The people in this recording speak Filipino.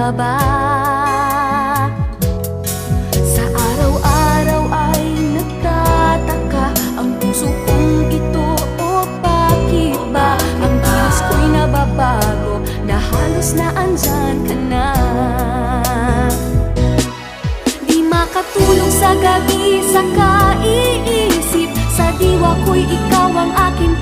ka ba? Sa araw-araw ay nagtataka ang puso kong ito, o bakit ba ang kilos ko'y nababago na halos na andyan ka na? Di makatulog sa gabi sa kaiisip, sa diwa ko'y ikaw ang aking